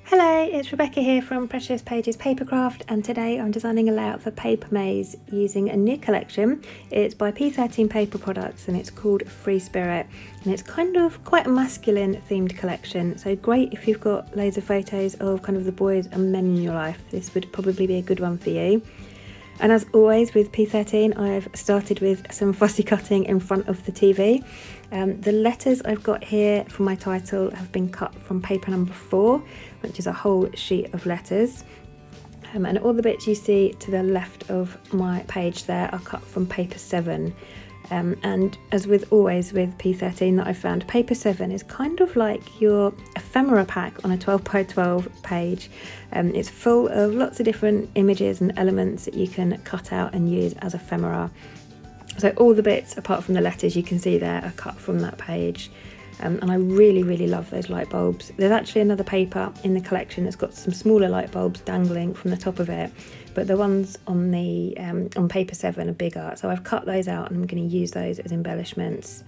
Hello, it's Rebecca here from Precious Pages Papercraft, and today I'm designing a layout for Papermaze using a new collection. It's by P13 Paper Products and it's called Free Spirit, and it's kind of quite a masculine themed collection, so great if you've got loads of photos of kind of the boys and men in your life. This would probably be a good one for you. And as always with P13, I've started with some fussy cutting in front of the TV. The letters I've got here for my title have been cut from paper number 4, which is a whole sheet of letters. And all the bits you see to the left of my page there are cut from paper 7. And as with always with P13 that I've found, paper 7 is kind of like your ephemera pack on a 12 by 12 page. It's full of lots of different images and elements that you can cut out and use as ephemera. So all the bits apart from the letters you can see there are cut from that page. And I really love those light bulbs. There's actually another paper in the collection that's got some smaller light bulbs dangling from the top of it, but the ones on the on paper 7 are bigger, so I've cut those out and I'm going to use those as embellishments.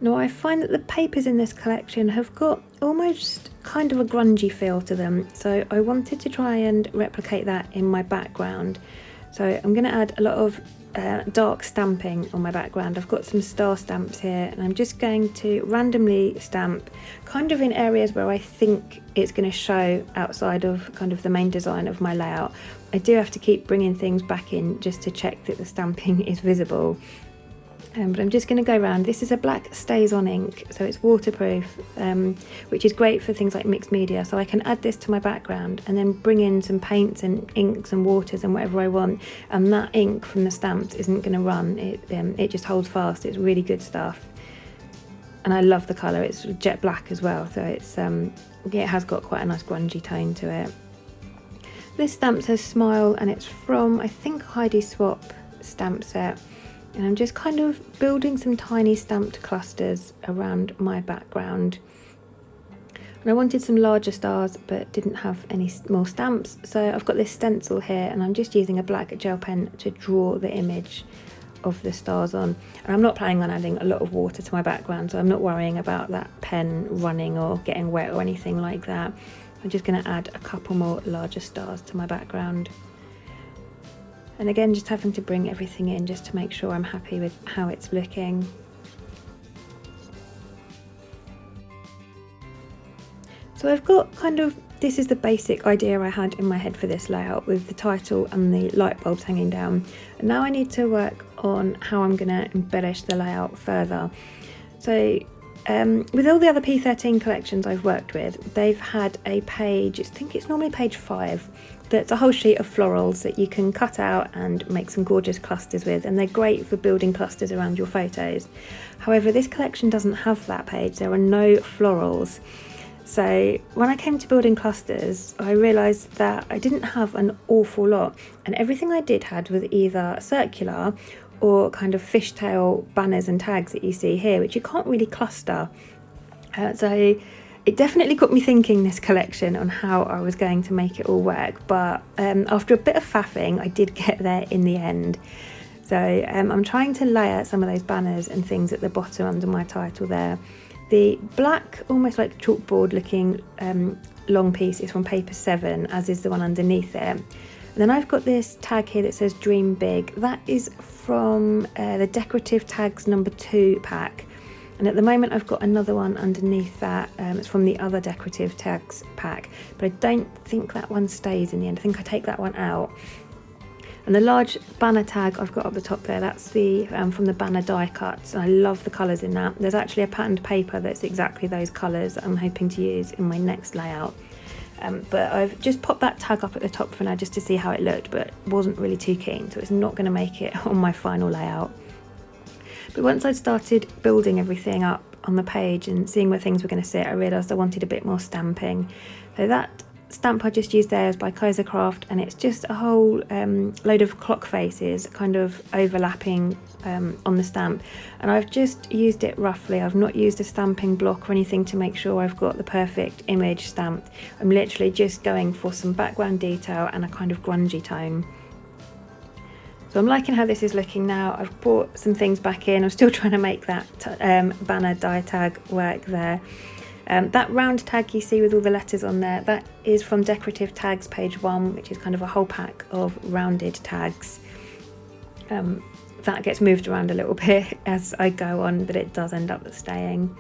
Now I find that the papers in this collection have got almost kind of a grungy feel to them, so I wanted to try and replicate that in my background. So I'm going to add a lot of dark stamping on my background. I've got some star stamps here and I'm just going to randomly stamp kind of in areas where I think it's going to show outside of kind of the main design of my layout. I do have to keep bringing things back in just to check that the stamping is visible. But I'm just going to go around. This is a black stays on ink, so it's waterproof, which is great for things like mixed media, so I can add this to my background and then bring in some paints and inks and waters and whatever I want, and that ink from the stamps isn't going to run. It just holds fast. It's really good stuff, and I love the colour. It's jet black as well, so it has got quite a nice grungy tone to it. This stamp says Smile and it's from, I think, Heidi Swap stamp set. And I'm just kind of building some tiny stamped clusters around my background. And I wanted some larger stars but didn't have any more stamps, so I've got this stencil here and I'm just using a black gel pen to draw the image of the stars on. And I'm not planning on adding a lot of water to my background, so I'm not worrying about that pen running or getting wet or anything like that. I'm just going to add a couple more larger stars to my background. And again, just having to bring everything in just to make sure I'm happy with how it's looking. So I've got kind of, this is the basic idea I had in my head for this layout with the title and the light bulbs hanging down. And now I need to work on how I'm going to embellish the layout further. So with all the other P13 collections I've worked with, they've had a page, I think it's normally page 5, that's a whole sheet of florals that you can cut out and make some gorgeous clusters with, and they're great for building clusters around your photos. However, this collection doesn't have that page. There are no florals. So when I came to building clusters, I realised that I didn't have an awful lot, and everything I did had was either circular or kind of fishtail banners and tags that you see here, which you can't really cluster. So it definitely got me thinking, this collection, on how I was going to make it all work, but after a bit of faffing I did get there in the end. So I'm trying to layer some of those banners and things at the bottom under my title there. The black, almost like chalkboard looking long piece is from paper 7, as is the one underneath it. And then I've got this tag here that says Dream Big. That is from the Decorative Tags number 2 pack. And at the moment I've got another one underneath that. It's from the other Decorative Tags pack, but I don't think that one stays in the end. I think I take that one out. And the large banner tag I've got up the top there, that's the from the banner die cuts. I love the colours in that. There's actually a patterned paper that's exactly those colours that I'm hoping to use in my next layout. But I've just popped that tag up at the top for now just to see how it looked, but wasn't really too keen, so it's not going to make it on my final layout. But once I'd started building everything up on the page and seeing where things were going to sit, I realised I wanted a bit more stamping. So that stamp I just used there is by Craft, and it's just a whole load of clock faces kind of overlapping on the stamp, and I've just used it roughly. I've not used a stamping block or anything to make sure I've got the perfect image stamped. I'm literally just going for some background detail and a kind of grungy tone. So I'm liking how this is looking now. I've brought some things back in. I'm still trying to make that banner die tag work there. That round tag you see with all the letters on there, that is from Decorative Tags page 1, which is kind of a whole pack of rounded tags. That gets moved around a little bit as I go on, but it does end up staying.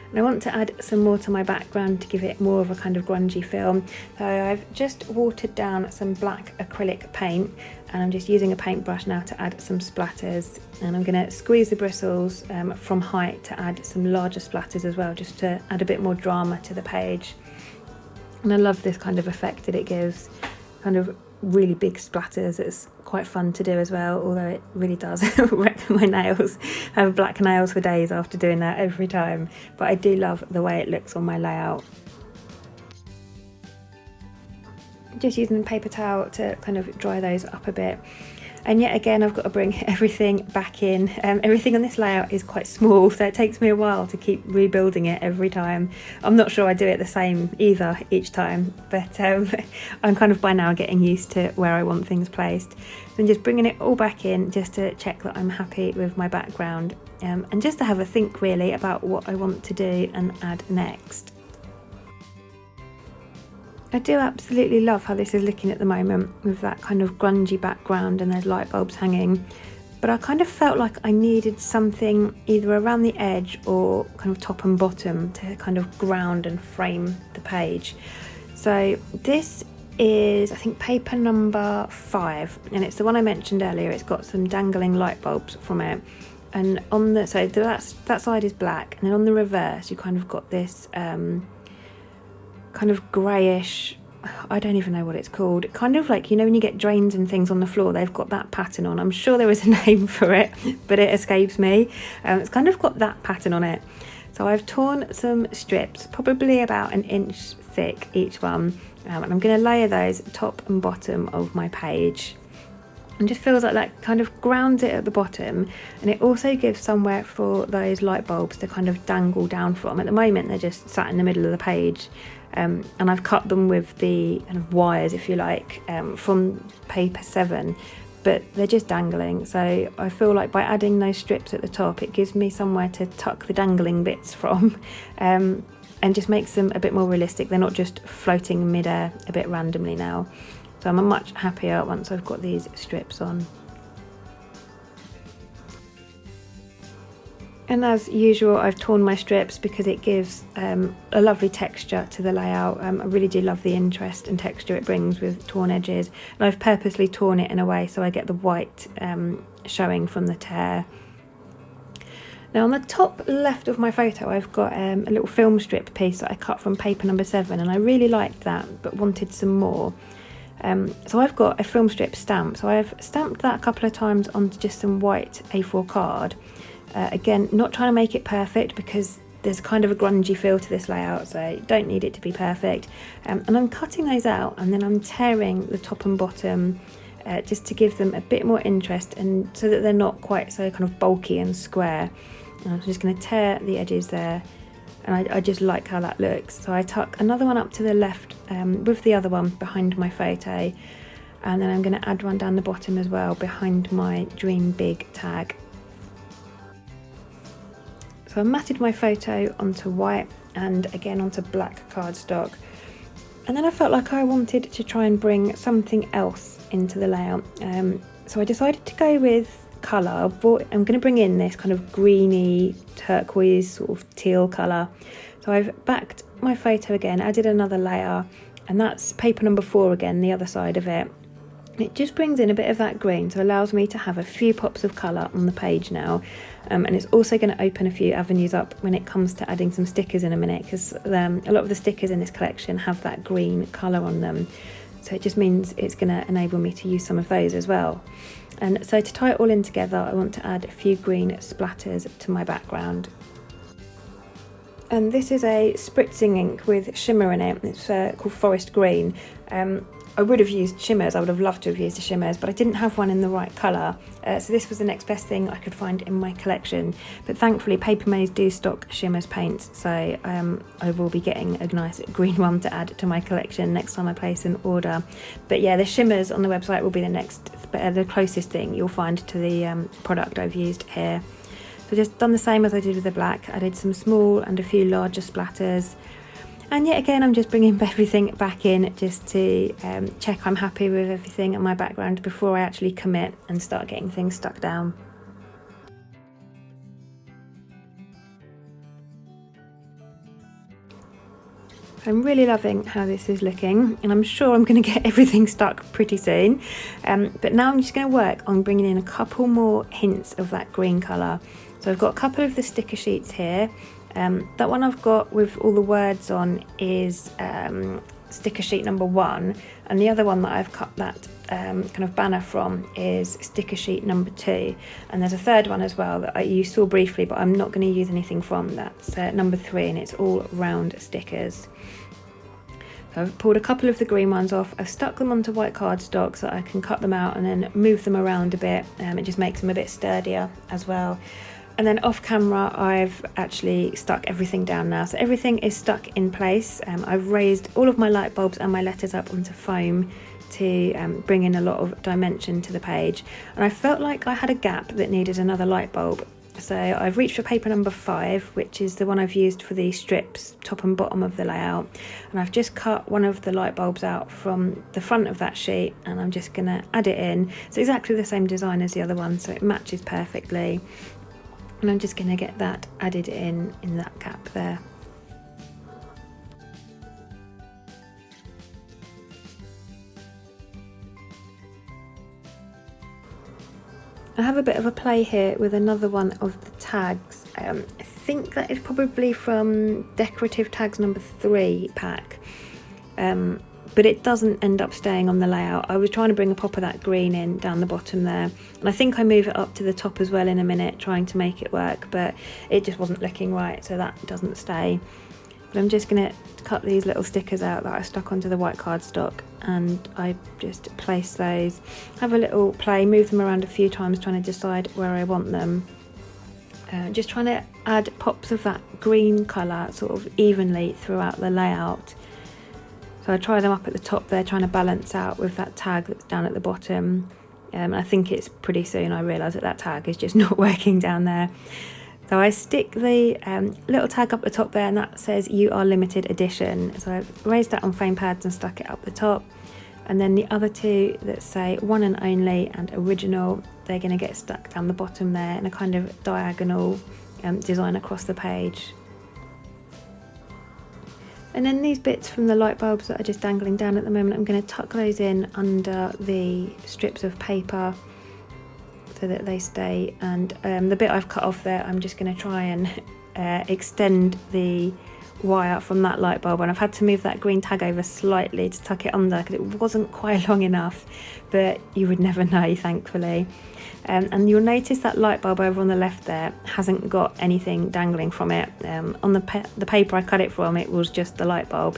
And I want to add some more to my background to give it more of a kind of grungy feel. So I've just watered down some black acrylic paint, and I'm just using a paintbrush now to add some splatters, and I'm going to squeeze the bristles from height to add some larger splatters as well, just to add a bit more drama to the page. And I love this kind of effect that it gives, kind of really big splatters. It's quite fun to do as well, although it really does wreck my nails. I have black nails for days after doing that every time, but I do love the way it looks on my layout. Just using a paper towel to kind of dry those up a bit. And yet again, I've got to bring everything back in. Everything on this layout is quite small, so it takes me a while to keep rebuilding it every time. I'm not sure I do it the same either each time, but I'm kind of by now getting used to where I want things placed. So I'm just bringing it all back in just to check that I'm happy with my background, and just to have a think really about what I want to do and add next. I do absolutely love how this is looking at the moment, with that kind of grungy background and there's light bulbs hanging, but I kind of felt like I needed something either around the edge or kind of top and bottom to kind of ground and frame the page. So this is, I think, paper number 5, and it's the one I mentioned earlier. It's got some dangling light bulbs from it, and on the, so that side is black, and then on the reverse you kind of got this kind of greyish, I don't even know what it's called, kind of like, you know, when you get drains and things on the floor, they've got that pattern on. I'm sure there is a name for it, but it escapes me. It's kind of got that pattern on it. So I've torn some strips, probably about an inch thick each one, and I'm going to layer those top and bottom of my page. And just feels like that kind of grounds it at the bottom, and it also gives somewhere for those light bulbs to kind of dangle down from. At the moment they're just sat in the middle of the page, and I've cut them with the kind of wires, if you like, from paper 7, but they're just dangling. So I feel like by adding those strips at the top, it gives me somewhere to tuck the dangling bits from, and just makes them a bit more realistic. They're not just floating mid-air a bit randomly now. So I'm much happier once I've got these strips on. And as usual, I've torn my strips because it gives a lovely texture to the layout. I really do love the interest and texture it brings with torn edges. And I've purposely torn it in a way so I get the white showing from the tear. Now on the top left of my photo, I've got a little film strip piece that I cut from paper number 7, and I really liked that but wanted some more. So I've got a film strip stamp, so I've stamped that a couple of times onto just some white A4 card. Again, not trying to make it perfect because there's kind of a grungy feel to this layout, so you don't need it to be perfect. And I'm cutting those out, and then I'm tearing the top and bottom just to give them a bit more interest, and so that they're not quite so kind of bulky and square. And I'm just going to tear the edges there, and I just like how that looks. So I tuck another one up to the left with the other one behind my photo, and then I'm going to add one down the bottom as well behind my Dream Big tag. So I matted my photo onto white and again onto black cardstock, and then I felt like I wanted to try and bring something else into the layout, so I decided to go with colour. I'm going to bring in this kind of greeny turquoise sort of teal colour. So I've backed my photo again, added another layer, and that's paper number 4 again, the other side of it. It just brings in a bit of that green, so allows me to have a few pops of colour on the page now, and it's also going to open a few avenues up when it comes to adding some stickers in a minute, because a lot of the stickers in this collection have that green colour on them, so it just means it's going to enable me to use some of those as well. And so to tie it all in together, I want to add a few green splatters to my background. And this is a spritzing ink with shimmer in it. It's called Forest Green. I would have used shimmers, I would have loved to have used the shimmers, but I didn't have one in the right colour. So this was the next best thing I could find in my collection. But thankfully Papermaze do stock shimmers paints, so I will be getting a nice green one to add to my collection next time I place an order. But yeah, the shimmers on the website will be the closest thing you'll find to the product I've used here. So just done the same as I did with the black, added some small and a few larger splatters. And yet again, I'm just bringing everything back in just to check I'm happy with everything in my background before I actually commit and start getting things stuck down. I'm really loving how this is looking, and I'm sure I'm going to get everything stuck pretty soon. But now I'm just going to work on bringing in a couple more hints of that green colour. So I've got a couple of the sticker sheets here. That one I've got with all the words on is sticker sheet number 1, and the other one that I've cut that kind of banner from is sticker sheet number 2, and there's a third one as well that you saw briefly, but I'm not going to use anything from. That's number 3, and it's all round stickers. So I've pulled a couple of the green ones off, I've stuck them onto white cardstock so that I can cut them out and then move them around a bit. It just makes them a bit sturdier as well. And then off camera I've actually stuck everything down now, so everything is stuck in place. I've raised all of my light bulbs and my letters up onto foam to bring in a lot of dimension to the page, and I felt like I had a gap that needed another light bulb. So I've reached for paper number 5, which is the one I've used for the strips top and bottom of the layout, and I've just cut one of the light bulbs out from the front of that sheet, and I'm just going to add it in. It's exactly the same design as the other one, so it matches perfectly, and I'm just going to get that added in that gap there. I have a bit of a play here with another one of the tags. I think that is probably from decorative tags number 3 pack, but it doesn't end up staying on the layout. I was trying to bring a pop of that green in down the bottom there, and I think I move it up to the top as well in a minute, trying to make it work, but it just wasn't looking right, so that doesn't stay. But I'm just going to cut these little stickers out that I stuck onto the white cardstock, and I just place those, have a little play, move them around a few times trying to decide where I want them. Just trying to add pops of that green colour sort of evenly throughout the layout. So I try them up at the top there, trying to balance out with that tag that's down at the bottom. I think it's pretty soon I realise that that tag is just not working down there. So I stick the little tag up the top there, and that says "You are limited edition." So I've raised that on foam pads and stuck it up the top. And then the other two that say "One and Only" and "Original," they're going to get stuck down the bottom there in a kind of diagonal design across the page. And then these bits from the light bulbs that are just dangling down at the moment, I'm going to tuck those in under the strips of paper so that they stay, and the bit I've cut off there, I'm just going to try and extend the wire from that light bulb, and I've had to move that green tag over slightly to tuck it under because it wasn't quite long enough, but you would never know, thankfully. And you'll notice that light bulb over on the left there hasn't got anything dangling from it. On the paper I cut it from, it was just the light bulb.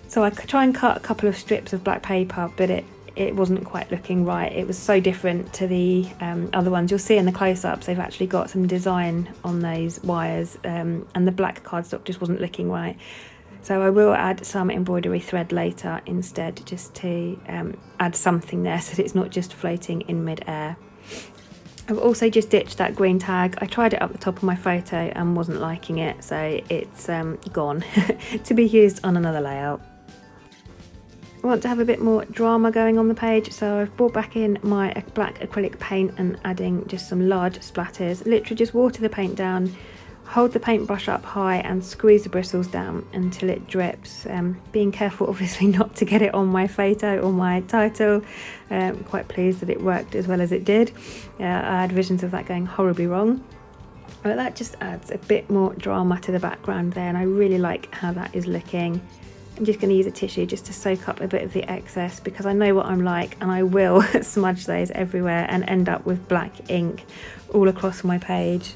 So I could try and cut a couple of strips of black paper, but it wasn't quite looking right. It was so different to the other ones. You'll see in the close-ups they've actually got some design on those wires, and the black cardstock just wasn't looking right. So I will add some embroidery thread later instead, just to add something there so that it's not just floating in mid-air. I've also just ditched that green tag. I tried it up the top of my photo and wasn't liking it, so it's gone to be used on another layout. I want to have a bit more drama going on the page, so I've brought back in my black acrylic paint and adding just some large splatters. Literally just water the paint down, hold the paintbrush up high and squeeze the bristles down until it drips. Being careful obviously not to get it on my photo or my title. Quite pleased that it worked as well as it did. I had visions of that going horribly wrong. But that just adds a bit more drama to the background there, and I really like how that is looking. I'm just going to use a tissue just to soak up a bit of the excess, because I know what I'm like and I will smudge those everywhere and end up with black ink all across my page.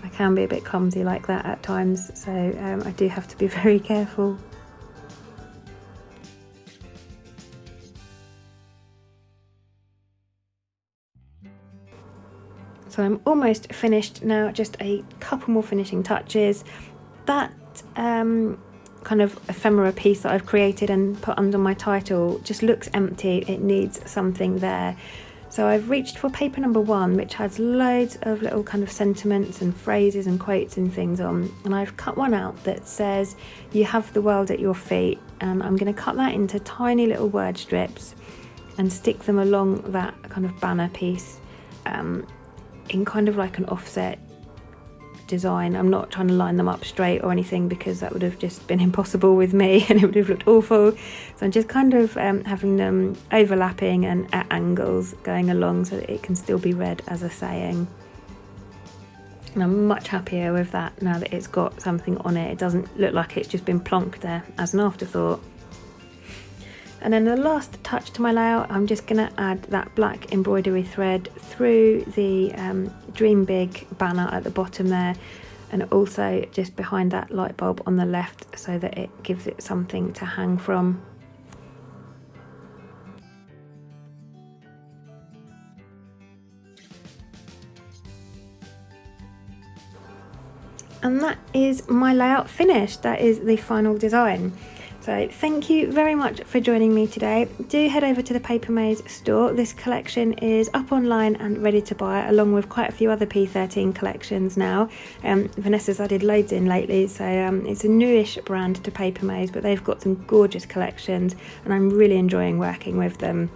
I can be a bit clumsy like that at times, so I do have to be very careful. So I'm almost finished now, just a couple more finishing touches. That kind of ephemera piece that I've created and put under my title just looks empty. It needs something there. So I've reached for paper number 1, which has loads of little kind of sentiments and phrases and quotes and things on, and I've cut one out that says, "You have the world at your feet." I'm going to cut that into tiny little word strips and stick them along that kind of banner piece in kind of like an offset design. I'm not trying to line them up straight or anything because that would have just been impossible with me and it would have looked awful. So I'm just kind of having them overlapping and at angles going along so that it can still be read as a saying. And I'm much happier with that now that it's got something on it. It doesn't look like it's just been plonked there as an afterthought. And then the last touch to my layout, I'm just going to add that black embroidery thread through the Dream Big banner at the bottom there, and also just behind that light bulb on the left so that it gives it something to hang from. And that is my layout finished. That is the final design. So thank you very much for joining me today. Do head over to the Papermaze store. This collection is up online and ready to buy, along with quite a few other P13 collections now. Vanessa's added loads in lately, so it's a newish brand to Papermaze, but they've got some gorgeous collections and I'm really enjoying working with them.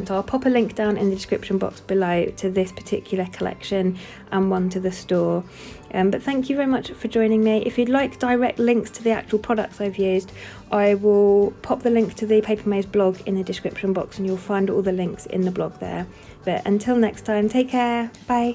So I'll pop a link down in the description box below to this particular collection and one to the store. But thank you very much for joining me. If you'd like direct links to the actual products I've used, I will pop the link to the Papermaze blog in the description box and you'll find all the links in the blog there. But until next time, take care, bye.